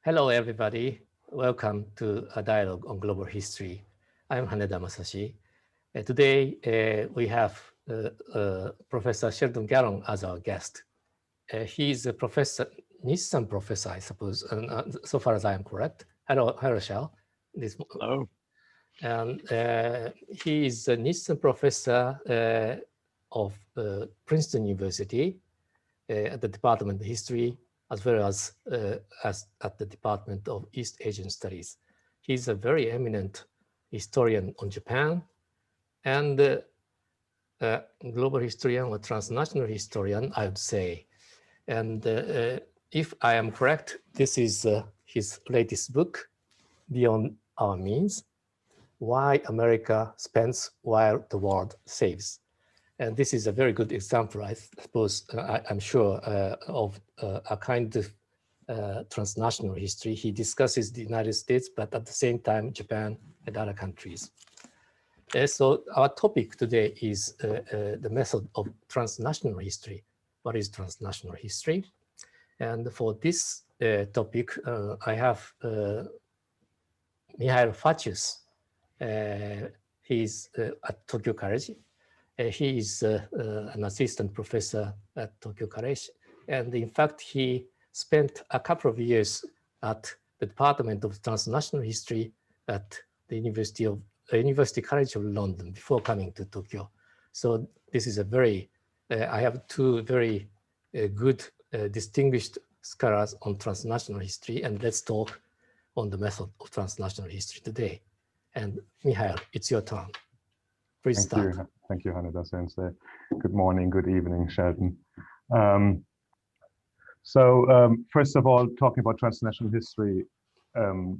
Hello, everybody. Welcome to a dialogue on global history. I'm Haneda Masashi. Today, we have Professor Sheldon Garon as our guest. He's a professor, Nissan professor, I suppose, so far as I am correct. Hello, Shel. Hello. And he is a Nissan professor of Princeton University at the Department of History, as well as at the Department of East Asian Studies. He's a very eminent historian on Japan and global historian or transnational historian, I would say. And if I am correct, this is his latest book, Beyond Our Means, Why America Spends While the World Saves. And this is a very good example, I suppose, I'm sure, of a kind of transnational history. He discusses the United States, but at the same time, Japan and other countries. So our topic today is the method of transnational history. What is transnational history? And for this topic, I have Mihael Facius. He's at Tokyo College. He is an assistant professor at Tokyo College. And in fact, he spent a couple of years at the Department of Transnational History at the University College of London before coming to Tokyo. So this is a very, I have two very good, distinguished scholars on transnational history, and let's talk on the method of transnational history today. And Mihael, it's your turn. Please start. Thank you, Haneda Sensei. Good morning, good evening, Sheldon. First of all, talking about transnational history,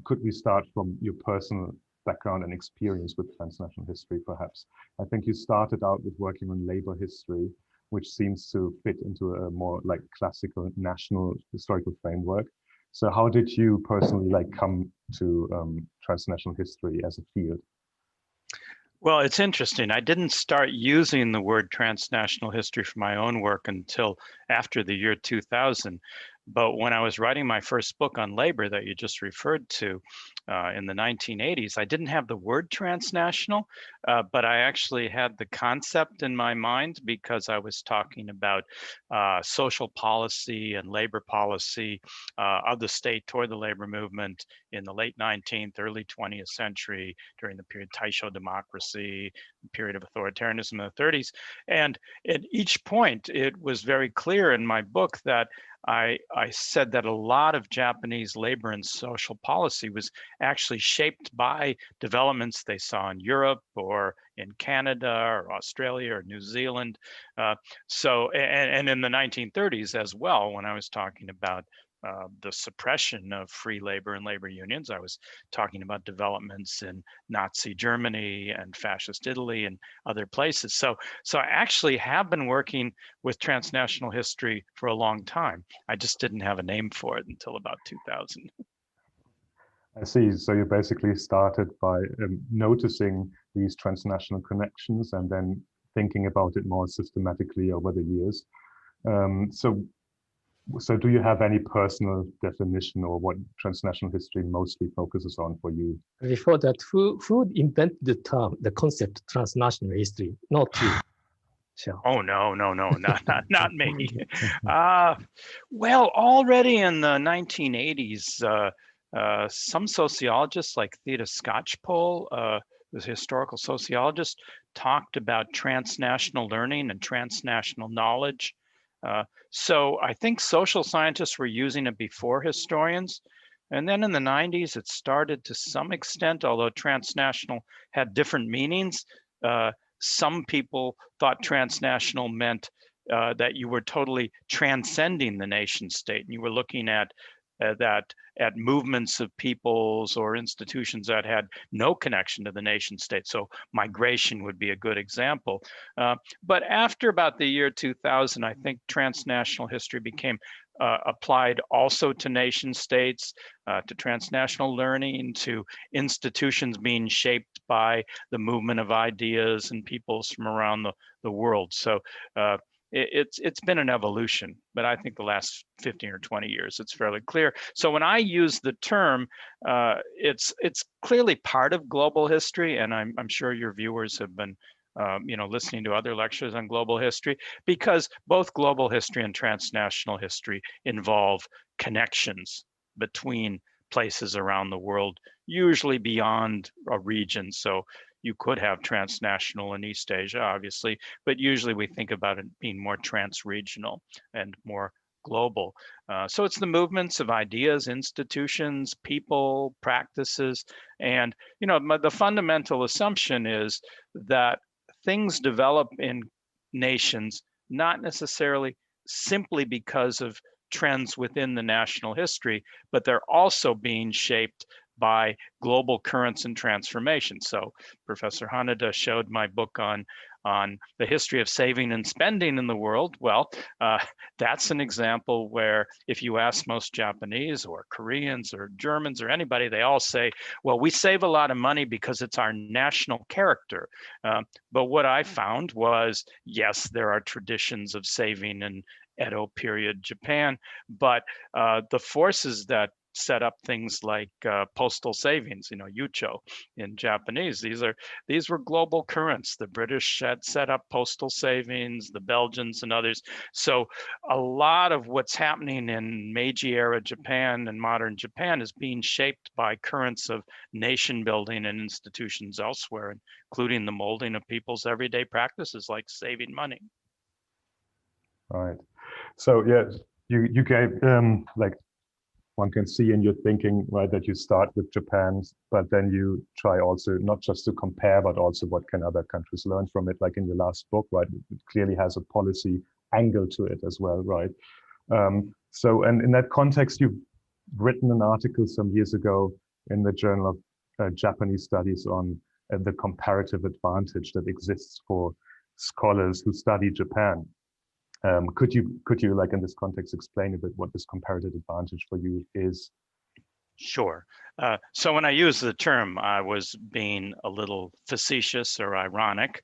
could we start from your personal background and experience with transnational history, perhaps? I think you started out with working on labor history, which seems to fit into a more like classical national historical framework. So how did you personally come to transnational history as a field? Well, it's interesting. I didn't start using the word transnational history for my own work until after the year 2000. But when I was writing my first book on labor that you just referred to in the 1980s, I didn't have the word transnational, but I actually had the concept in my mind because I was talking about social policy and labor policy of the state toward the labor movement in the late 19th, early 20th century during the period Taisho democracy, period of authoritarianism in the 30s. And at each point, it was very clear in my book that I said that a lot of Japanese labor and social policy was actually shaped by developments they saw in Europe or in Canada or Australia or New Zealand. And in the 1930s as well, when I was talking about the suppression of free labor and labor unions, I was talking about developments in Nazi Germany and fascist Italy and other places. So I actually have been working with transnational history for a long time. I just didn't have a name for it until about 2000. I see. So you basically started by noticing these transnational connections and then thinking about it more systematically over the years. So do you have any personal definition or what transnational history mostly focuses on for you? Before that, who invented the term, the concept transnational history? Not you. Sure. Oh, no, not me. Well, already in the 1980s, some sociologists like Theda Skocpol, the historical sociologist, talked about transnational learning and transnational knowledge. So I think social scientists were using it before historians. And then in the 90s, it started to some extent, although transnational had different meanings. Some people thought transnational meant that you were totally transcending the nation state and you were looking at movements of peoples or institutions that had no connection to the nation state. So migration would be a good example. But after about the year 2000, I think transnational history became applied also to nation states, to transnational learning, to institutions being shaped by the movement of ideas and peoples from around the world. So it's been an evolution, but I think the last 15 or 20 years, it's fairly clear. So when I use the term, it's clearly part of global history, and I'm sure your viewers have been listening to other lectures on global history, because both global history and transnational history involve connections between places around the world, usually beyond a region. So you could have transnational in East Asia, obviously, but usually we think about it being more trans-regional and more global. So it's the movements of ideas, institutions, people, practices, and the fundamental assumption is that things develop in nations not necessarily simply because of trends within the national history, but they're also being shaped by global currents and transformation. So Professor Hanada showed my book on the history of saving and spending in the world. Well, that's an example where if you ask most Japanese or Koreans or Germans or anybody, they all say, well, we save a lot of money because it's our national character. But what I found was, yes, there are traditions of saving in Edo period Japan, but the forces that set up things like postal savings, yucho in Japanese, these were global currents. The British had set up postal savings, the Belgians and others. So a lot of what's happening in Meiji era Japan and modern Japan is being shaped by currents of nation building and institutions elsewhere, including the molding of people's everyday practices like saving money. Right. So yeah, you gave like one can see in your thinking, right, that you start with Japan, but then you try also not just to compare, but also what can other countries learn from it, like in your last book, right? It clearly has a policy angle to it as well, right? So, and in that context, you've written an article some years ago in the Journal of Japanese Studies on the comparative advantage that exists for scholars who study Japan. Could you like in this context explain a bit what this comparative advantage for you is? Sure. So when I use the term, I was being a little facetious or ironic.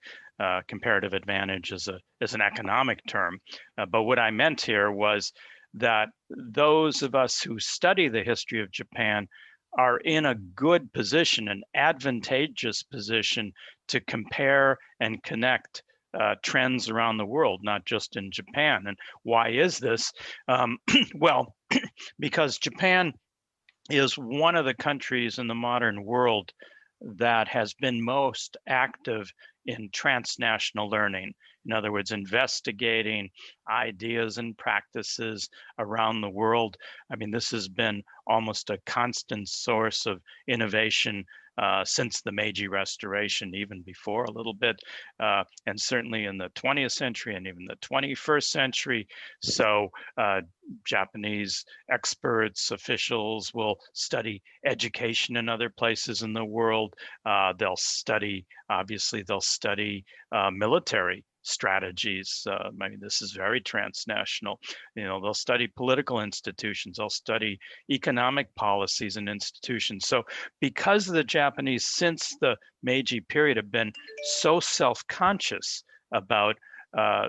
Comparative advantage is an economic term, but what I meant here was that those of us who study the history of Japan are in a good position, an advantageous position to compare and connect trends around the world, not just in Japan. And why is this? Well, because Japan is one of the countries in the modern world that has been most active in transnational learning. In other words, investigating ideas and practices around the world. I mean, this has been almost a constant source of innovation since the Meiji Restoration, even before a little bit, and certainly in the 20th century and even the 21st century. So Japanese experts, officials will study education in other places in the world. They'll study military strategies. I mean, this is very transnational. They'll study political institutions. They'll study economic policies and institutions. So because the Japanese, since the Meiji period, have been so self-conscious about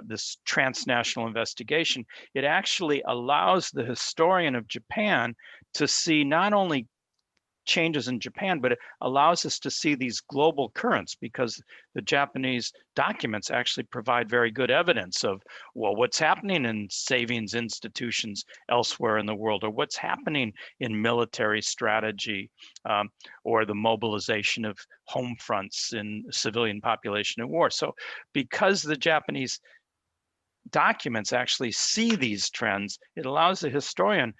this transnational investigation, it actually allows the historian of Japan to see not only changes in Japan, but it allows us to see these global currents, because the Japanese documents actually provide very good evidence of, well, what's happening in savings institutions elsewhere in the world, or what's happening in military strategy, or the mobilization of home fronts in civilian population in war. So because the Japanese documents actually see these trends, it allows the historian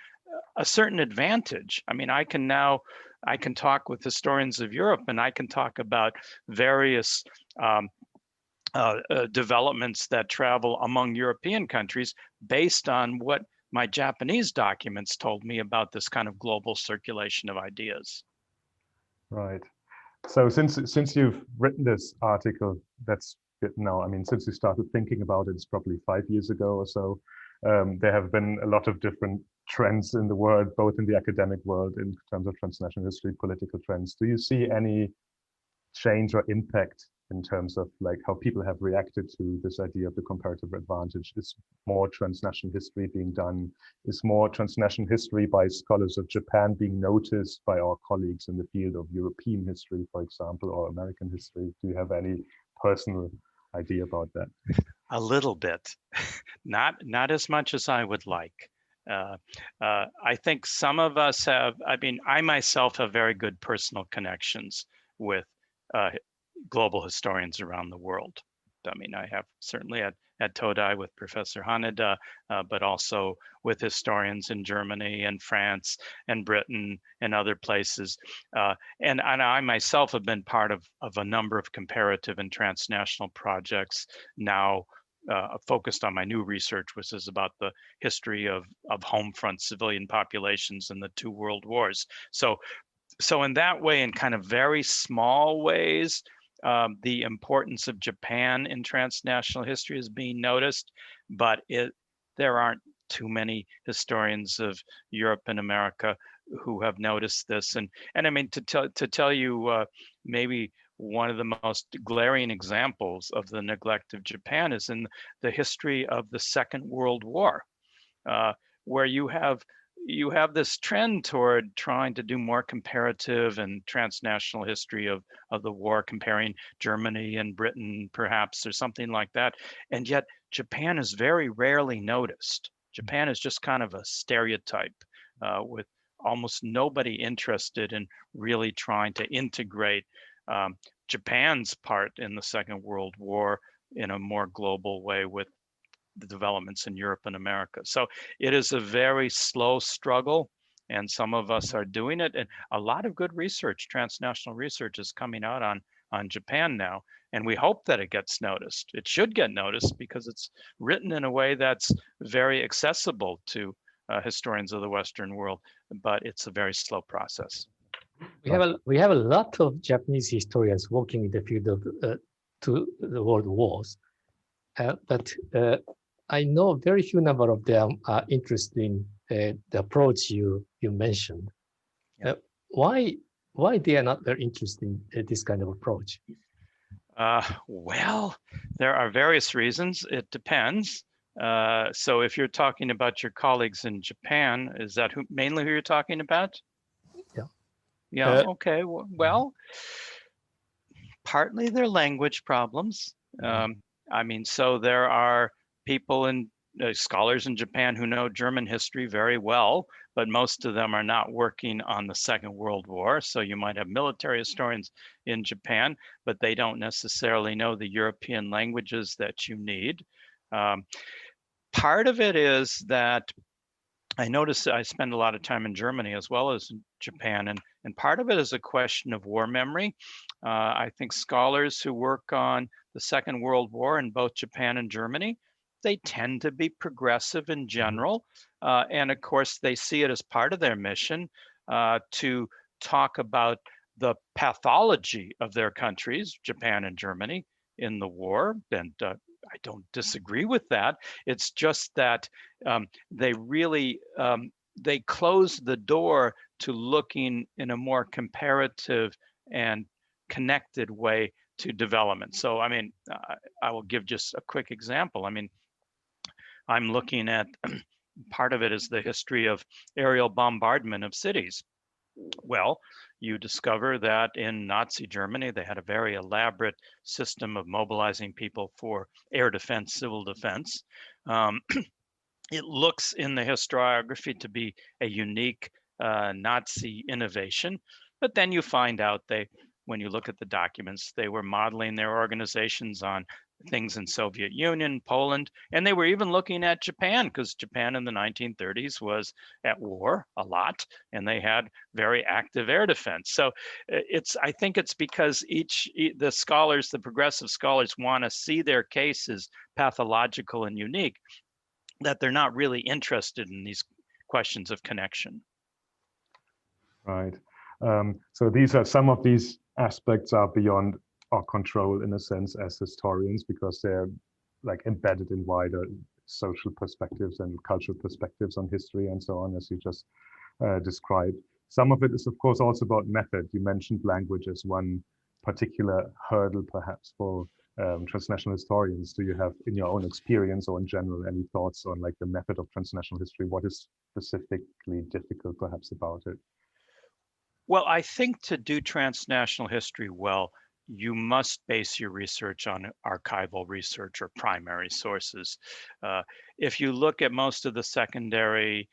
a certain advantage. I mean, I can talk with historians of Europe, and I can talk about various developments that travel among European countries based on what my Japanese documents told me about this kind of global circulation of ideas. Right. So since you've written this article, that's good now. I mean, since you started thinking about it, it's probably 5 years ago or so. There have been a lot of different trends in the world, both in the academic world in terms of transnational history, political trends. Do you see any change or impact in terms of like how people have reacted to this idea of the comparative advantage? Is more transnational history being done? Is more transnational history by scholars of Japan being noticed by our colleagues in the field of European history, for example, or American history? Do you have any personal idea about that? A little bit, not as much as I would like. I think some of us have, I mean, I myself have very good personal connections with global historians around the world. I mean, I have certainly at Todai with Professor Haneda, but also with historians in Germany and France and Britain and other places. And I myself have been part of a number of comparative and transnational projects now focused on my new research, which is about the history of home front civilian populations in the 2 world wars. So in that way, in kind of very small ways, the importance of Japan in transnational history is being noticed, but there aren't too many historians of Europe and America who have noticed this. And I mean, to tell you maybe one of the most glaring examples of the neglect of Japan is in the history of the Second World War, where you have this trend toward trying to do more comparative and transnational history of the war, comparing Germany and Britain, perhaps, or something like that. And yet Japan is very rarely noticed. Japan is just kind of a stereotype with almost nobody interested in really trying to integrate Japan's part in the Second World War in a more global way with the developments in Europe and America. So it is a very slow struggle, and some of us are doing it. And a lot of good research, transnational research, is coming out on Japan now, and we hope that it gets noticed. It should get noticed because it's written in a way that's very accessible to historians of the Western world, but it's a very slow process. We have a lot of Japanese historians working in the field of the world wars, but I know very few number of them are interested in the approach you mentioned. Yeah. Why they are not very interested in this kind of approach? Well, there are various reasons. It depends. So if you're talking about your colleagues in Japan, is that mainly who you're talking about? Yeah. Yeah, okay. Well, partly they're language problems. I mean, so there are people in scholars in Japan who know German history very well, but most of them are not working on the Second World War. So you might have military historians in Japan, but they don't necessarily know the European languages that you need. Part of it is that I notice I spend a lot of time in Germany as well as in Japan, and part of it is a question of war memory. I think scholars who work on the Second World War in both Japan and Germany, they tend to be progressive in general. And of course, they see it as part of their mission to talk about the pathology of their countries, Japan and Germany, in the war. And I don't disagree with that. It's just that they really, they close the door to looking in a more comparative and connected way to development. So, I mean, I will give just a quick example. I mean, I'm looking at part of it is the history of aerial bombardment of cities. Well, you discover that in Nazi Germany, they had a very elaborate system of mobilizing people for air defense, civil defense. It looks in the historiography to be a unique Nazi innovation, but then you find out when you look at the documents, they were modeling their organizations on things in Soviet Union, Poland, and they were even looking at Japan, because Japan in the 1930s was at war a lot, and they had very active air defense. So I think it's because the scholars, the progressive scholars, want to see their cases pathological and unique, that they're not really interested in these questions of connection. Right. So some of these aspects are beyond our control in a sense as historians, because they're like embedded in wider social perspectives and cultural perspectives on history and so on, as you just described. Some of it is, of course, also about method. You mentioned language as one particular hurdle perhaps for transnational historians? Do you have, in your own experience or in general, any thoughts on like the method of transnational history? What is specifically difficult perhaps about it? Well, I think to do transnational history well, you must base your research on archival research or primary sources. If you look at most of the secondary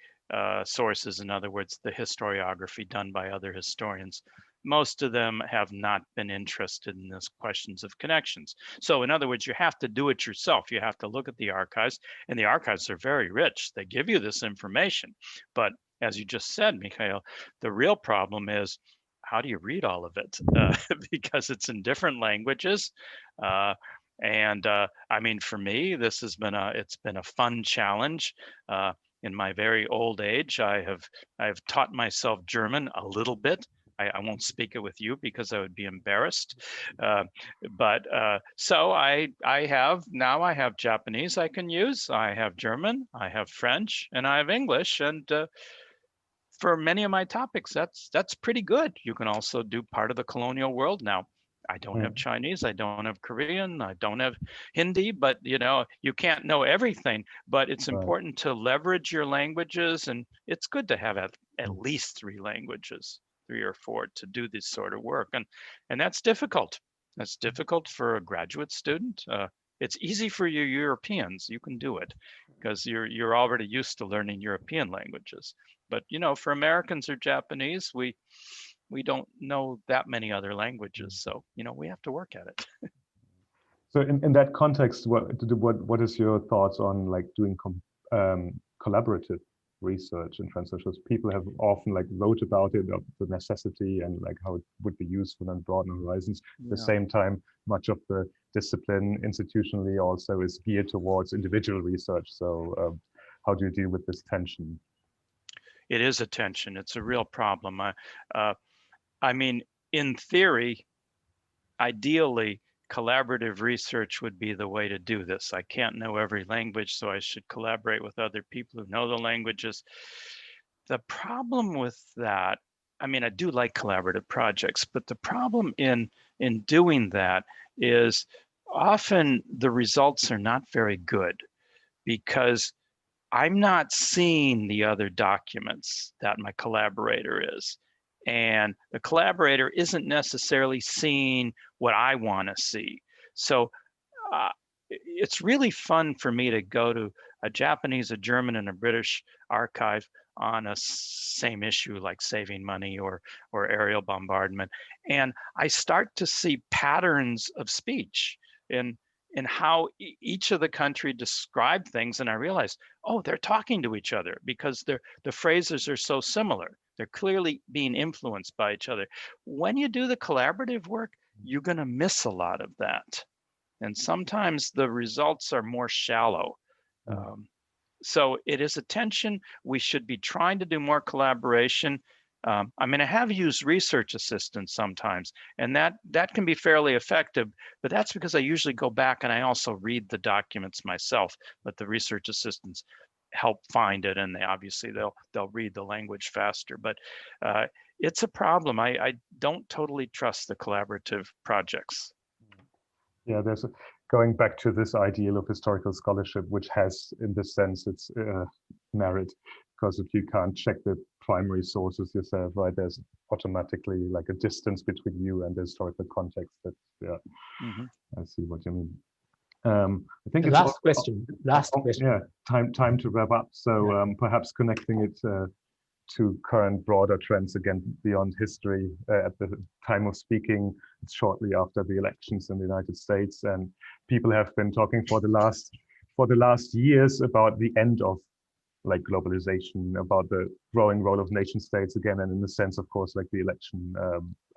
sources, in other words, the historiography done by other historians, most of them have not been interested in these questions of connections. So in other words, you have to do it yourself. You have to look at the archives, and the archives are very rich. They give you this information. But as you just said, Michael, the real problem is, how do you read all of it? Because it's in different languages. I mean, for me, this has been it's been a fun challenge. In my very old age, I've taught myself German a little bit. I won't speak it with you because I would be embarrassed. So I have Japanese I can use. I have German, I have French, and I have English. And for many of my topics, that's pretty good. You can also do part of the colonial world now. I don't have Chinese, I don't have Korean, I don't have Hindi, but you can't know everything, but it's important to leverage your languages, and it's good to have at least 3 languages, 3 or 4, to do this sort of work. And that's difficult. That's difficult for a graduate student. It's easy for you Europeans, you can do it because you're already used to learning European languages. But for Americans or Japanese, we don't know that many other languages, so we have to work at it. So in that context, what is your thoughts on like doing collaborative research in transnational? People have often like wrote about it, of the necessity and like how it would be useful and broaden horizons. At the same time, much of the discipline institutionally also is geared towards individual research. So how do you deal with this tension? It is a tension. It's a real problem. I mean, in theory, ideally, collaborative research would be the way to do this. I can't know every language, so I should collaborate with other people who know the languages. The problem with that, I mean, I do like collaborative projects, but the problem in doing that is often the results are not very good because I'm not seeing the other documents that my collaborator is. And the collaborator isn't necessarily seeing what I want to see. So it's really fun for me to go to a Japanese, a German, and a British archive on a same issue like saving money or aerial bombardment. And I start to see patterns of speech in how each of the country described things. And I realized, oh, they're talking to each other because the phrases are so similar. They're clearly being influenced by each other. When you do the collaborative work, you're going to miss a lot of that. And sometimes the results are more shallow. So it is a tension. We should be trying to do more collaboration. I mean, I have used research assistants sometimes, and that can be fairly effective, but that's because I usually go back and I also read the documents myself, but the research assistants help find it, and they'll read the language faster. But it's a problem. I don't totally trust the collaborative projects. Yeah, going back to this ideal of historical scholarship, which has, in this sense, its merit, because if you can't check the primary sources yourself, right, there's automatically like a distance between you and the historical context. I see what you mean. I think last question. Yeah, time to wrap up. So perhaps connecting it to current broader trends again beyond history. At the time of speaking, it's shortly after the elections in the United States, and people have been talking for the last years about the end of like globalization, about the growing role of nation states again, and in the sense, of course, like the election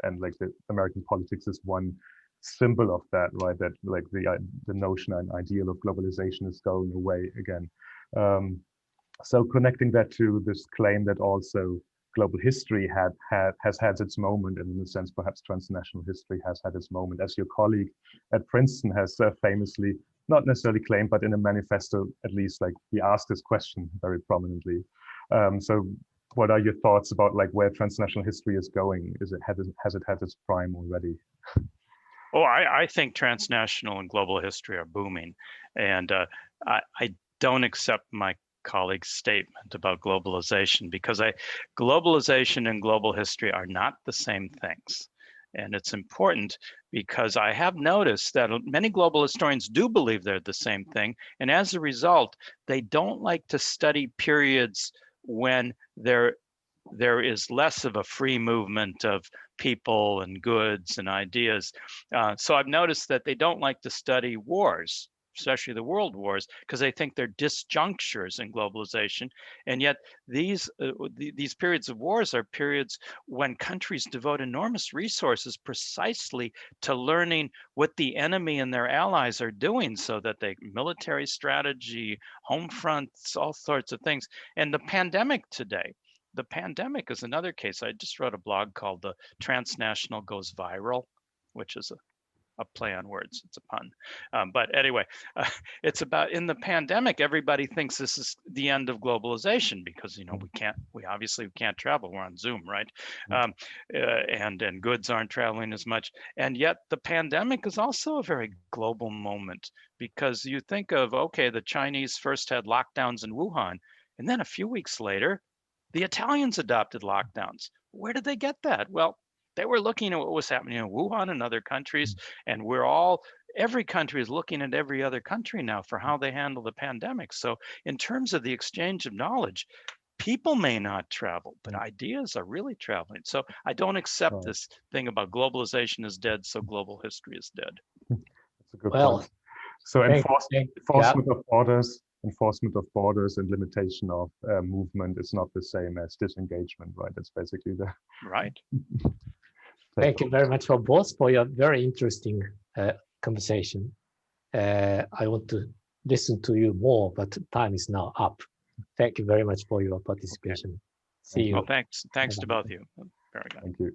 and like the American politics is one symbol of that, right? That like the notion and ideal of globalization is going away again. So connecting that to this claim that also global history has had its moment, and in a sense, perhaps transnational history has had its moment, as your colleague at Princeton has famously, not necessarily claimed, but in a manifesto, at least, like he asked this question very prominently. So what are your thoughts about like where transnational history is going? Has it had its prime already? Oh, I think transnational and global history are booming. And I don't accept my colleague's statement about globalization because globalization and global history are not the same things. And it's important because I have noticed that many global historians do believe they're the same thing. And as a result, they don't like to study periods when there is less of a free movement of people and goods and ideas. So I've noticed that they don't like to study wars, especially the world wars, because they think they're disjunctures in globalization. And yet these periods of wars are periods when countries devote enormous resources precisely to learning what the enemy and their allies are doing, so that military strategy, home fronts, all sorts of things. And the pandemic today, the pandemic is another case. I just wrote a blog called The Transnational Goes Viral, which is a play on words. It's a pun. But anyway, it's about, in the pandemic, everybody thinks this is the end of globalization because, we obviously can't travel. We're on Zoom, right? And goods aren't traveling as much. And yet the pandemic is also a very global moment because you think of, okay, the Chinese first had lockdowns in Wuhan, and then a few weeks later, the Italians adopted lockdowns. Where did they get that? Well, they were looking at what was happening in Wuhan and other countries, and every country is looking at every other country now for how they handle the pandemic. So in terms of the exchange of knowledge, people may not travel, but ideas are really traveling. So I don't accept this thing about globalization is dead, so global history is dead. That's a good point. So enforcement of borders and limitation of movement is not the same as disengagement, right? That's basically the right. Thank you very much for both for your very interesting conversation. I want to listen to you more, but time is now up. Thank you very much for your participation. Okay. See you. Well, thanks to both of you. Very good. Thank you.